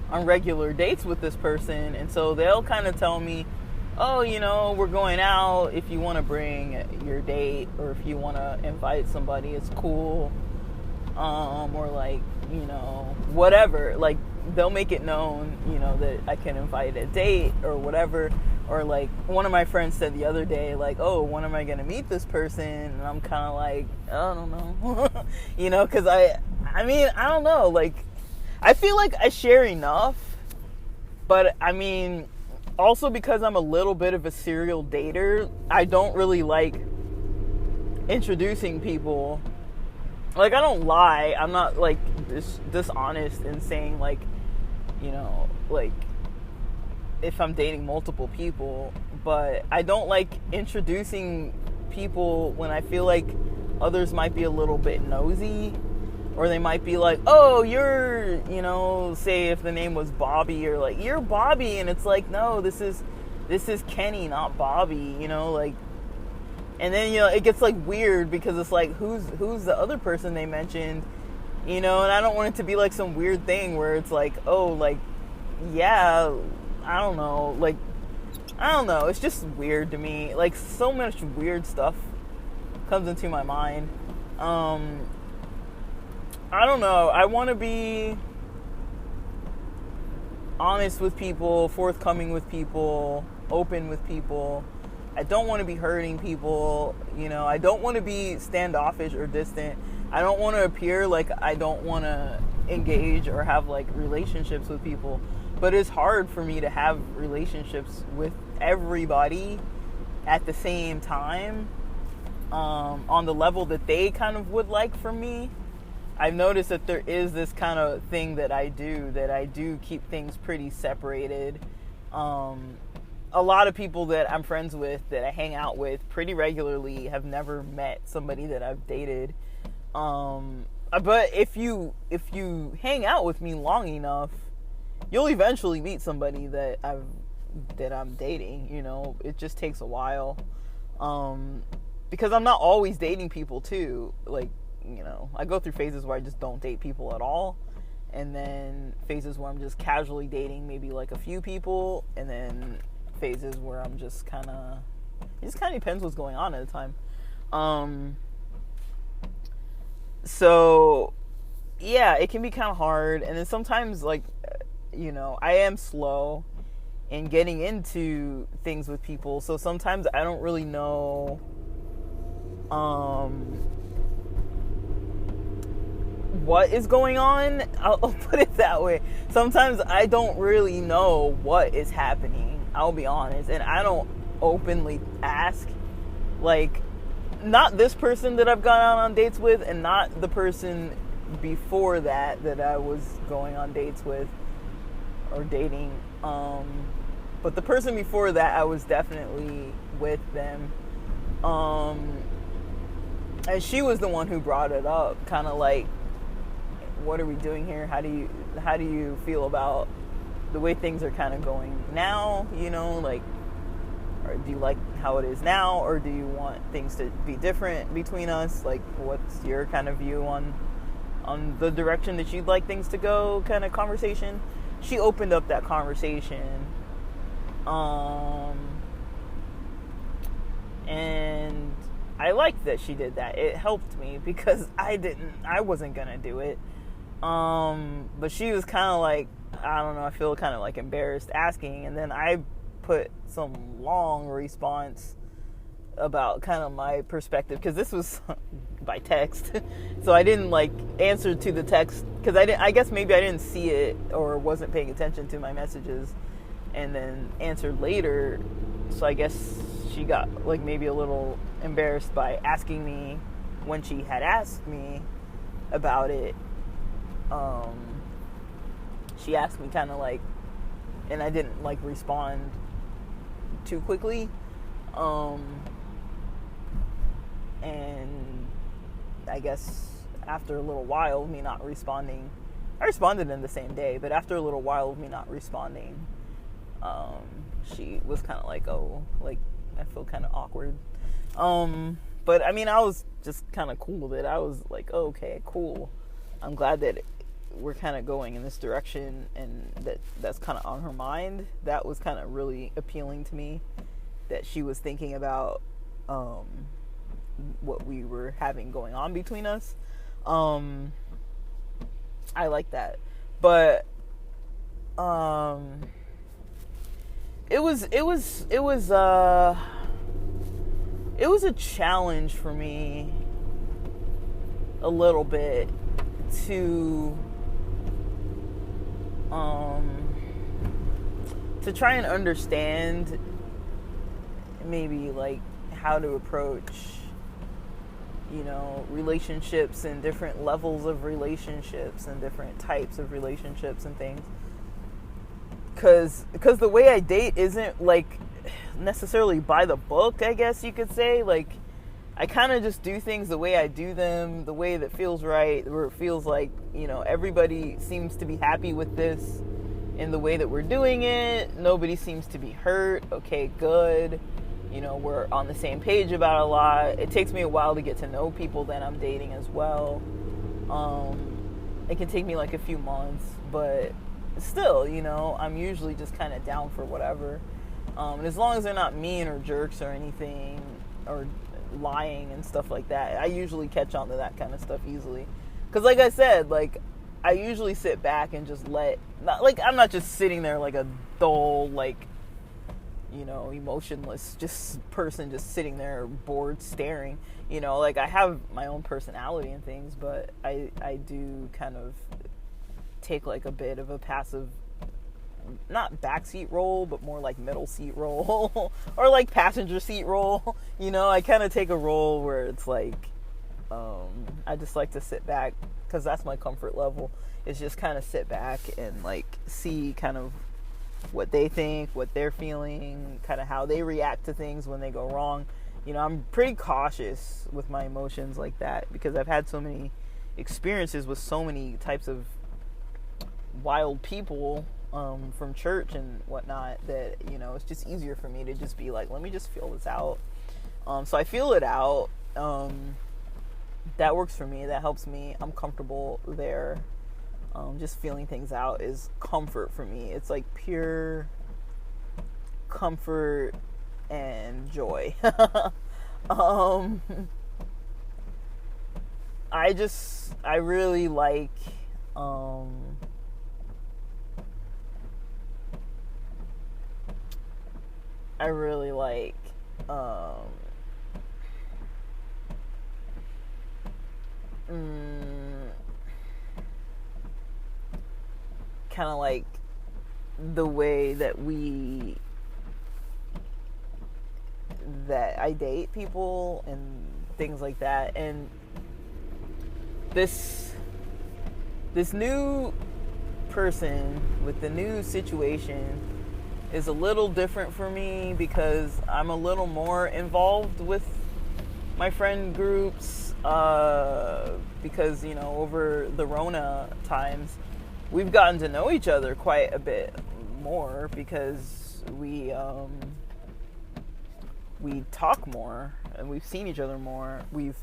on regular dates with this person. And so they'll kind of tell me, oh, we're going out, if you want to bring your date, or if you want to invite somebody, it's cool. Or whatever, they'll make it known, that I can invite a date or whatever. Or one of my friends said the other day, oh, when am I going to meet this person? And I'm kind of I don't know, because I don't know, I feel like I share enough, but also because I'm a little bit of a serial dater, I don't really like introducing people. I don't lie. I'm not dishonest in saying if I'm dating multiple people, but I don't like introducing people when I feel like others might be a little bit nosy, or they might be like, oh, you're, say if the name was Bobby, or you're Bobby, and it's no, this is Kenny, not Bobby, and then, it gets weird, because it's who's the other person they mentioned, and I don't want it to be some weird thing where it's yeah, I don't know, it's just weird to me. So much weird stuff comes into my mind. I don't know, I want to be honest with people, forthcoming with people, open with people. I don't want to be hurting people, I don't want to be standoffish or distant. I don't want to appear like I don't want to engage or have like relationships with people, but it's hard for me to have relationships with everybody at the same time, on the level that they kind of would like from me. I've noticed that there is this kind of thing that I do keep things pretty separated. A lot of people that I'm friends with, that I hang out with pretty regularly, have never met somebody that I've dated. But if you hang out with me long enough, you'll eventually meet somebody that I'm dating. You know, it just takes a while, because I'm not always dating people too. Like, you know, I go through phases where I just don't date people at all, and then phases where I'm just casually dating maybe like a few people, and then phases where I'm just kind of, it just kind of depends what's going on at the time. So yeah, it can be kind of hard. And then sometimes, like, you know, I am slow in getting into things with people, so sometimes I don't really know what is going on. I'll put it that way. Sometimes I don't really know what is happening, I'll be honest, and I don't openly ask. Like, not this person that I've gone out on dates with, and not the person before that I was going on dates with or dating. But the person before that, I was definitely with them. And she was the one who brought it up, kind of like, what are we doing here? How do you feel about the way things are kind of going now? You know, like, or do you like how it is now, or do you want things to be different between us? Like, what's your kind of view on the direction that you'd like things to go, kind of conversation? She opened up that conversation, and I liked that she did that. It helped me because I wasn't gonna do it. But she was kind of like, I don't know, I feel kind of like embarrassed asking, and then I put some long response about kind of my perspective, because this was by text, so I didn't like answer to the text, because I guess maybe I didn't see it or wasn't paying attention to my messages, and then answered later. So I guess she got like maybe a little embarrassed by asking me when she had asked me about it. She asked me kind of like, and I didn't like respond too quickly. And I guess after a little while of me not responding, I responded in the same day, but after a little while of me not responding, she was kind of like, oh, like, I feel kind of awkward. But I mean, I was just kind of cool with it. I was like, oh, okay, cool. I'm glad that we're kind of going in this direction, and that's kind of on her mind. That was kind of really appealing to me, that she was thinking about what we were having going on between us. I like that. But it was a challenge for me a little bit to try and understand maybe like how to approach, you know, relationships and different levels of relationships and different types of relationships and things. Because the way I date isn't like necessarily by the book, I guess you could say. Like, I kind of just do things the way I do them, the way that feels right, where it feels like, you know, everybody seems to be happy with this in the way that we're doing it. Nobody seems to be hurt. Okay, good. You know, we're on the same page about a lot. It takes me a while to get to know people that I'm dating as well. It can take me like a few months, but still, you know, I'm usually just kind of down for whatever. And as long as they're not mean or jerks or anything, or lying and stuff like that, I usually catch on to that kind of stuff easily. Because like I said, like, I usually sit back and just I'm not just sitting there like a dull, like, you know, emotionless person just sitting there bored staring. You know, like, I have my own personality and things, but I do kind of take like a bit of a passive, not backseat role, but more like middle seat role or like passenger seat role. I kind of take a role where it's like, I just like to sit back because that's my comfort level, is just kind of sit back and like see kind of what they think, what they're feeling, kind of how they react to things when they go wrong. I'm pretty cautious with my emotions like that because I've had so many experiences with so many types of wild people from church and whatnot that, it's just easier for me to just be like, let me just feel this out. So I feel it out. That works for me. That helps me. I'm comfortable there. Just feeling things out is comfort for me. It's like pure comfort and joy. I really like, kind of like the way that I date people and things like that. And this new person with the new situation is a little different for me because I'm a little more involved with my friend groups, because, over the Rona times, we've gotten to know each other quite a bit more because we talk more and we've seen each other more. We've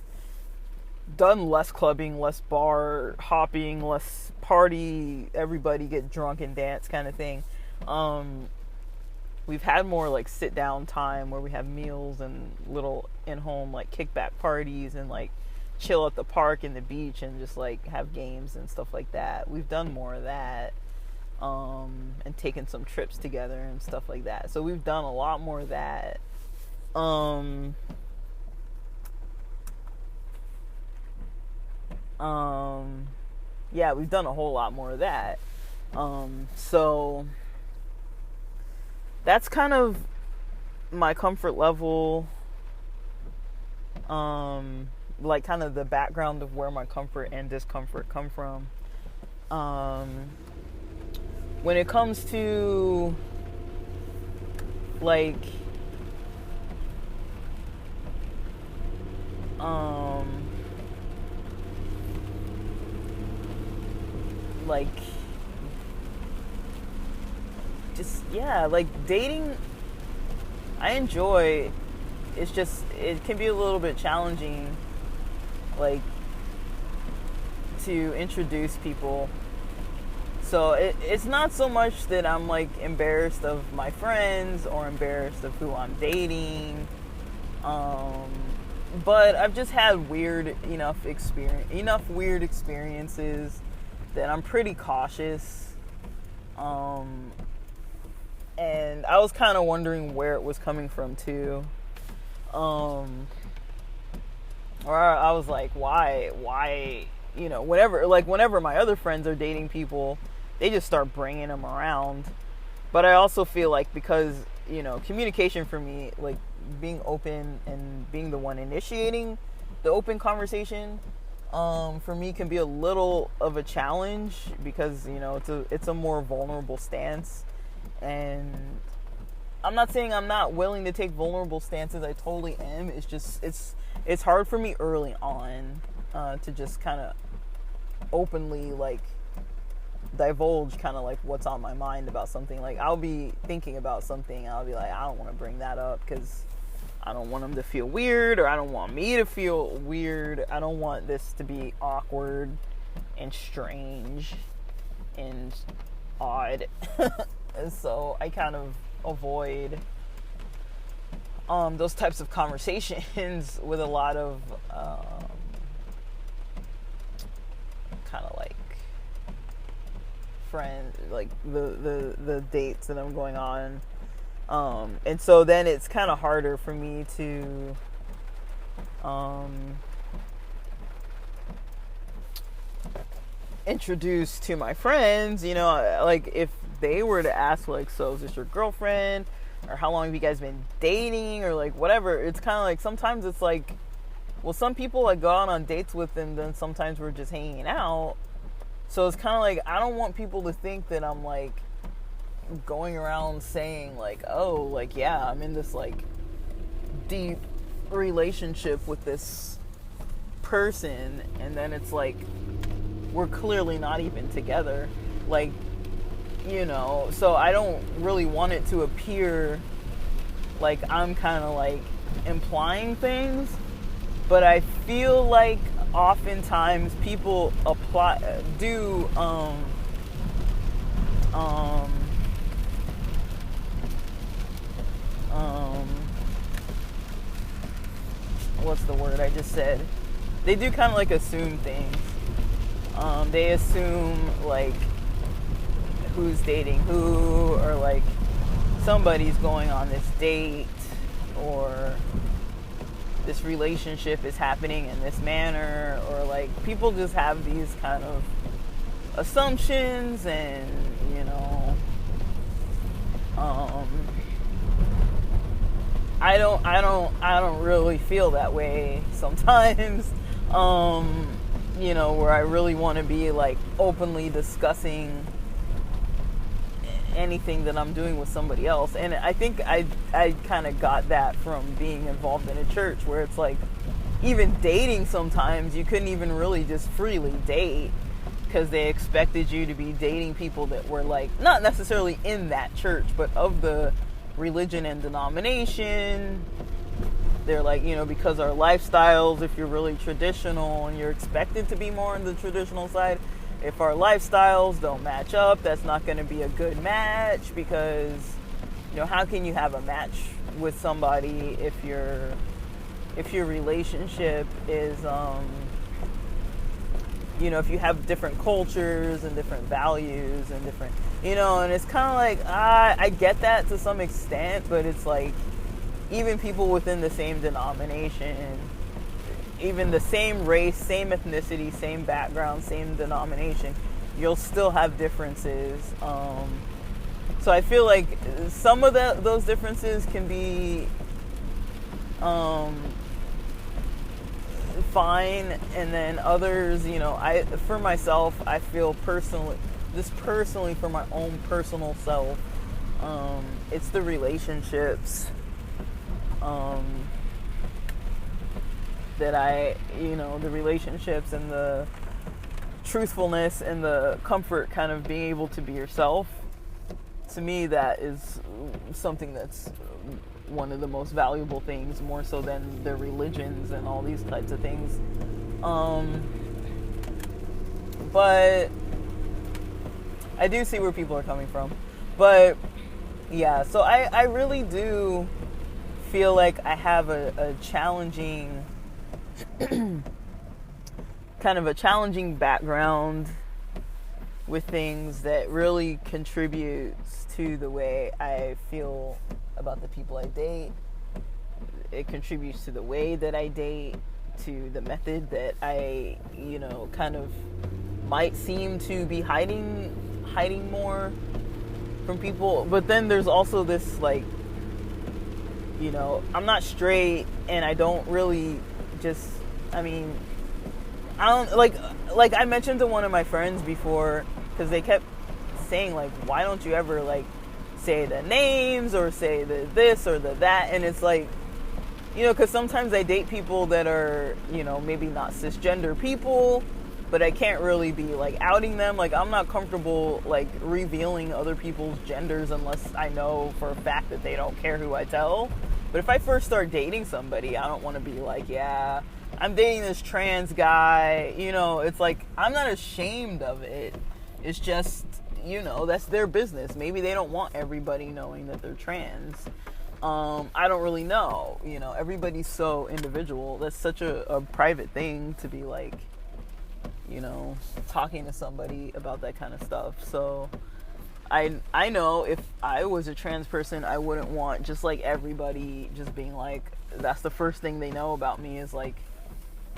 done less clubbing, less bar hopping, less party, everybody get drunk and dance kind of thing. We've had more like sit down time where we have meals and little in-home like kickback parties and like chill at the park and the beach and just like have games and stuff like that. We've done more of that, and taken some trips together and stuff like that. So we've done a lot more of that. Yeah, we've done a whole lot more of that. So that's kind of my comfort level. Like kind of the background of where my comfort and discomfort come from. When it comes to like just, yeah, like dating, I enjoy. It's just, it can be a little bit challenging, like, to introduce people. So it's not so much that I'm like embarrassed of my friends or embarrassed of who I'm dating, but I've just had enough weird experiences that I'm pretty cautious. And I was kind of wondering where it was coming from too. Or I was like, why, whenever my other friends are dating people, they just start bringing them around. But I also feel like because, communication for me, like being open and being the one initiating the open conversation, for me can be a little of a challenge because, it's a more vulnerable stance. And I'm not saying I'm not willing to take vulnerable stances. I totally am. It's just, it's hard for me early on, to just kind of openly, like, divulge kind of like what's on my mind about something. Like, I'll be thinking about something, and I'll be like, I don't want to bring that up because I don't want them to feel weird, or I don't want me to feel weird. I don't want this to be awkward and strange and odd. And so I kind of avoid those types of conversations with a lot of kind of like friends, like the dates that I'm going on, and so then it's kind of harder for me to introduced to my friends, you know, like if they were to ask like, so is this your girlfriend, or how long have you guys been dating, or like whatever, it's kind of like sometimes it's like, well, some people I go out on dates with, and then sometimes we're just hanging out. So it's kind of like, I don't want people to think that I'm like going around saying like, oh, like, yeah, I'm in this like deep relationship with this person, and then it's like we're clearly not even together, like, you know. So I don't really want it to appear like I'm kind of like implying things, but I feel like oftentimes people what's the word I just said? They do kind of like assume things. They assume like who's dating who, or like somebody's going on this date, or this relationship is happening in this manner, or like people just have these kind of assumptions, and you know, I don't really feel that way sometimes. You know, where I really want to be like openly discussing anything that I'm doing with somebody else. And I think I kind of got that from being involved in a church, where it's like even dating, sometimes you couldn't even really just freely date, because they expected you to be dating people that were like not necessarily in that church, but of the religion and denomination. They're like, you know, because our lifestyles, if you're really traditional and you're expected to be more on the traditional side, if our lifestyles don't match up, that's not going to be a good match, because, you know, how can you have a match with somebody if your relationship is, you know, if you have different cultures and different values and different, you know, and it's kind of like, I get that to some extent, but it's like, even people within the same denomination, even the same race, same ethnicity, same background, same denomination, you'll still have differences. So I feel like some of those differences can be fine, and then others, you know, for myself, I feel personally for my own personal self, it's the relationships that the relationships and the truthfulness and the comfort, kind of being able to be yourself. To me, that is something that's one of the most valuable things, more so than their religions and all these types of things. But I do see where people are coming from. But yeah, so I really do feel like I have a challenging kind of a challenging background with things that really contributes to the way I feel about the people I date. It contributes to the way that I date, to the method that I, you know, kind of might seem to be hiding more from people. But then there's also this, like, you know, I'm not straight, and I don't really just, I mean, I don't, like I mentioned to one of my friends before, because they kept saying, like, why don't you ever, like, say the names, or say the this or the that, and it's like, you know, because sometimes I date people that are, you know, maybe not cisgender people, but I can't really be, like, outing them. Like, I'm not comfortable, like, revealing other people's genders unless I know for a fact that they don't care who I tell. But if I first start dating somebody, I don't want to be like, yeah, I'm dating this trans guy. You know, it's like, I'm not ashamed of it. It's just, you know, that's their business. Maybe they don't want everybody knowing that they're trans. I don't really know. You know, everybody's so individual. That's such a private thing to be, like, you know, talking to somebody about that kind of stuff. So I know if I was a trans person, I wouldn't want just, like, everybody just being like, that's the first thing they know about me is, like,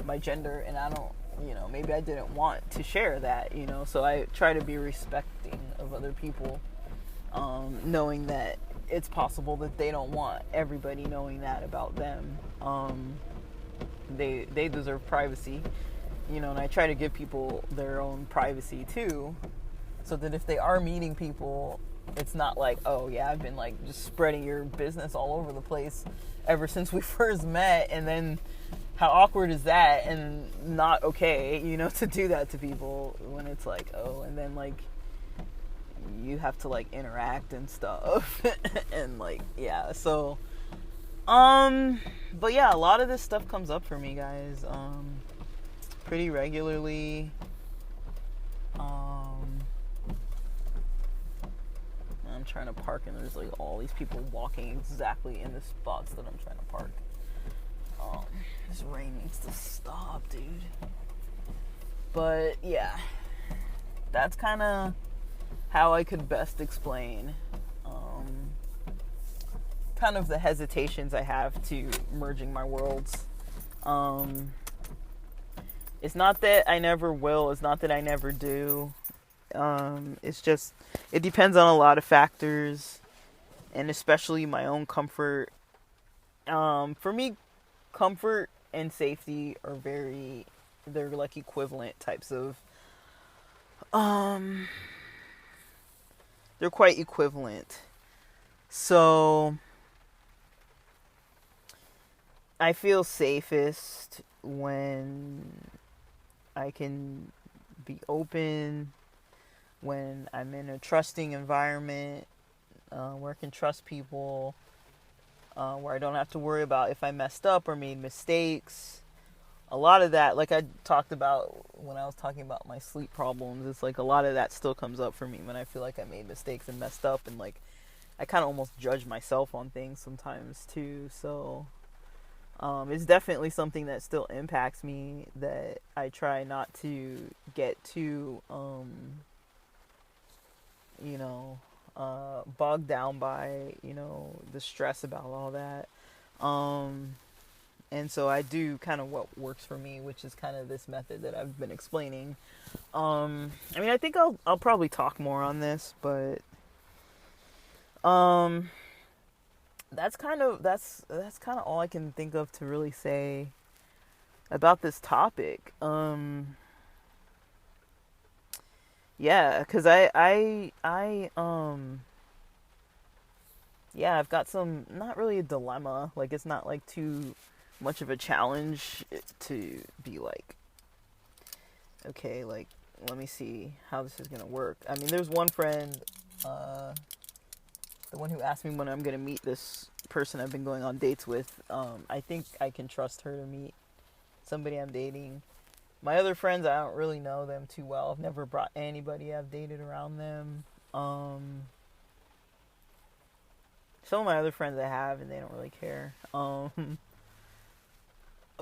my gender, and I don't maybe I didn't want to share that, so I try to be respecting of other people, knowing that it's possible that they don't want everybody knowing that about them. They deserve privacy, and I try to give people their own privacy too, so that if they are meeting people, it's not like, oh yeah, I've been like just spreading your business all over the place ever since we first met, and then how awkward is that, and not okay, to do that to people when it's like, oh, and then like you have to like interact and stuff. And like, yeah, so but yeah, a lot of this stuff comes up for me, guys, pretty regularly. I'm trying to park, and there's like all these people walking exactly in the spots that I'm trying to park. This rain needs to stop, dude. But yeah, that's kind of how I could best explain kind of the hesitations I have to merging my worlds. It's not that I never will, it's not that I never do. It's just, it depends on a lot of factors, and especially my own comfort. For me, comfort and safety are they're like equivalent types of, they're quite equivalent. So I feel safest when I can be open, when I'm in a trusting environment, where I can trust people, where I don't have to worry about if I messed up or made mistakes. A lot of that, like I talked about when I was talking about my sleep problems, it's like a lot of that still comes up for me when I feel like I made mistakes and messed up, and like I kind of almost judge myself on things sometimes too. So it's definitely something that still impacts me, that I try not to get too bogged down by, the stress about all that. And so I do kind of what works for me, which is kind of this method that I've been explaining. I think I'll probably talk more on this, but that's kind of all I can think of to really say about this topic. Yeah, cuz I've got some, not really a dilemma, like it's not like too much of a challenge to be like, okay, like let me see how this is going to work. I mean, there's one friend, the one who asked me when I'm going to meet this person I've been going on dates with. I think I can trust her to meet somebody I'm dating. My other friends, I don't really know them too well. I've never brought anybody I've dated around them. Some of my other friends I have, and they don't really care.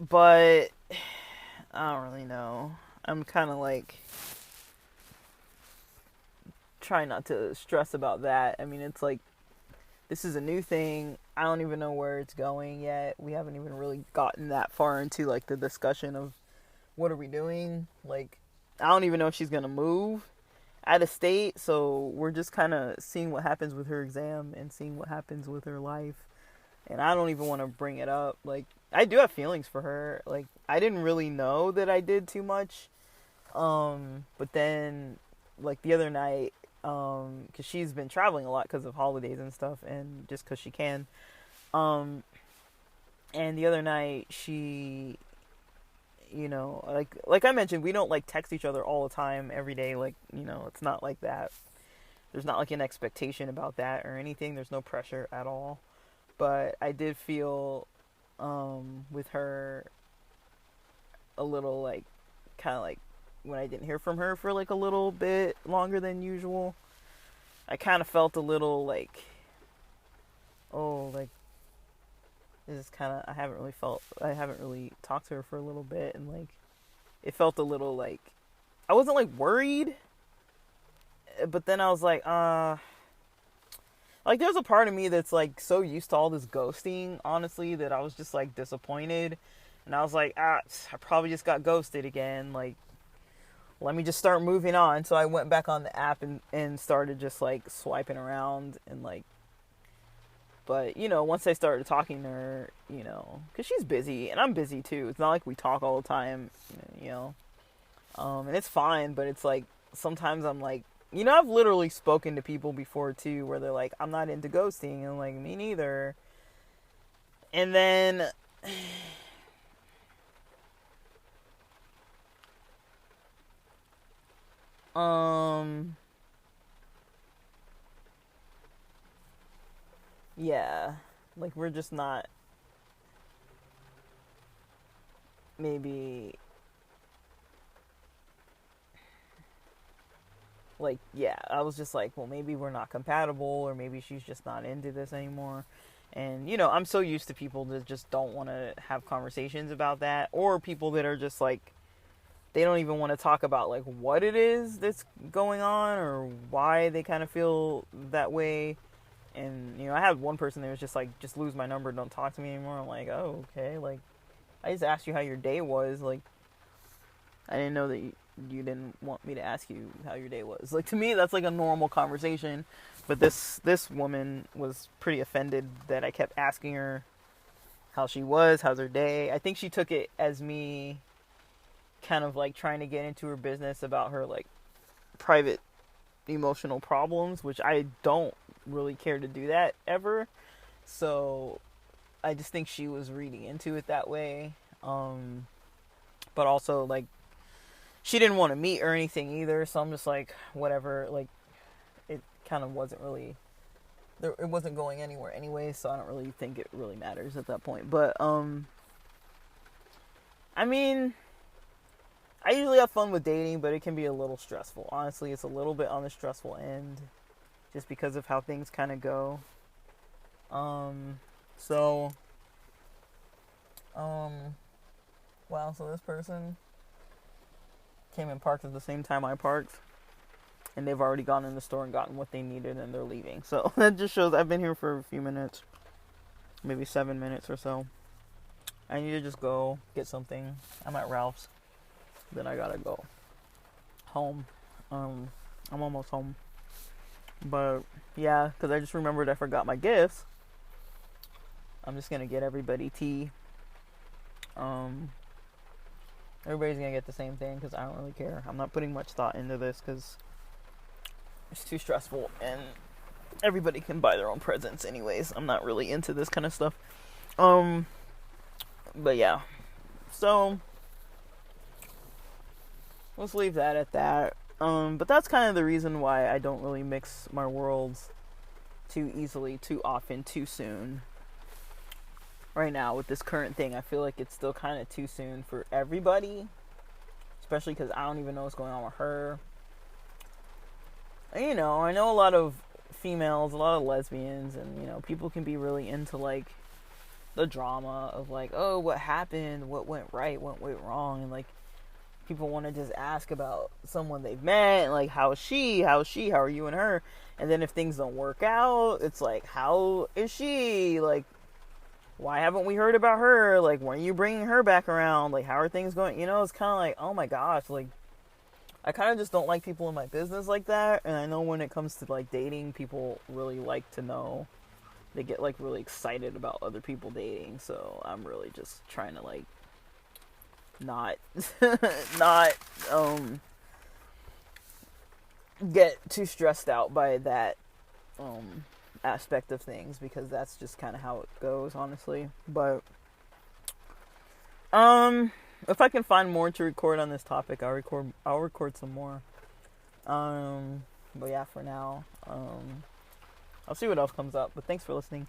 But I don't really know. I'm kind of like trying not to stress about that. I mean, it's like, this is a new thing. I don't even know where it's going yet. We haven't even really gotten that far into like the discussion of what are we doing. Like, I don't even know if she's gonna move out of state, so we're just kind of seeing what happens with her exam and seeing what happens with her life. And I don't even want to bring it up. Like, I do have feelings for her. Like, I didn't really know that I did too much. But then, like, the other night, because she's been traveling a lot because of holidays and stuff, and just because she can. And the other night, she, like I mentioned, we don't, like, text each other all the time, every day. Like, it's not like that. There's not, like, an expectation about that or anything. There's no pressure at all. But I did feel, with her, a little, like, kind of like, when I didn't hear from her for, like, a little bit longer than usual, I kind of felt a little, like, oh, like, this is kind of, I haven't really talked to her for a little bit, and, like, it felt a little, like, I wasn't, like, worried, but then I was like, like, there's a part of me that's, like, so used to all this ghosting, honestly, that I was just, like, disappointed And I was like, I probably just got ghosted again. Like, let me just start moving on. So I went back on the app and started just like swiping around and like, but once I started talking to her, because she's busy and I'm busy too. It's not like we talk all the time, and it's fine, but it's like sometimes I'm like, I've literally spoken to people before too where they're like, I'm not into ghosting, and I'm like, me neither. And then yeah, like we're just not, maybe, like, yeah, I was just like, well, maybe we're not compatible, or maybe she's just not into this anymore. And I'm so used to people that just don't want to have conversations about that, or people that are just like, they don't even want to talk about like what it is that's going on or why they kind of feel that way. And I had one person that was just like, just lose my number, don't talk to me anymore. I'm like, oh, okay. Like, I just asked you how your day was. Like, I didn't know that you didn't want me to ask you how your day was. Like, to me, that's like a normal conversation. But this woman was pretty offended that I kept asking her how she was, how's her day. I think she took it as me kind of like trying to get into her business about her like private emotional problems, which I don't really care to do that ever. So I just think she was reading into it that way. But also like she didn't want to meet or anything either, so I'm just like, whatever. Like, it kind of wasn't really, it wasn't going anywhere anyway, so I don't really think it really matters at that point. But I mean, I usually have fun with dating, but it can be a little stressful. Honestly, it's a little bit on the stressful end, just because of how things kind of go. So, wow, so this person came and parked at the same time I parked, and they've already gone in the store and gotten what they needed, and they're leaving. So that just shows I've been here for a few minutes, maybe 7 minutes or so. I need to just go get something. I'm at Ralph's. Then I gotta go home. I'm almost home. But yeah, because I just remembered I forgot my gifts. I'm just gonna get everybody tea. Everybody's gonna get the same thing because I don't really care. I'm not putting much thought into this because it's too stressful, and everybody can buy their own presents anyways. I'm not really into this kind of stuff. But yeah. So let's leave that at that. But that's kind of the reason why I don't really mix my worlds too easily, too often, too soon. Right now, with this current thing, I feel like it's still kind of too soon for everybody. Especially because I don't even know what's going on with her. And, I know a lot of females, a lot of lesbians, and, people can be really into, like, the drama of, like, oh, what happened, what went right, what went wrong, and, like, people want to just ask about someone they've met, and like, how are you and her, and then if things don't work out, it's like, how is she, like, why haven't we heard about her, like, when are you bringing her back around, like, how are things going, it's kind of like, oh my gosh, like, I kind of just don't like people in my business like that. And I know when it comes to like dating, people really like to know, they get like really excited about other people dating, so I'm really just trying to like not get too stressed out by that aspect of things, because that's just kind of how it goes, honestly. But if I can find more to record on this topic, I'll record some more. But yeah, for now, I'll see what else comes up. But thanks for listening.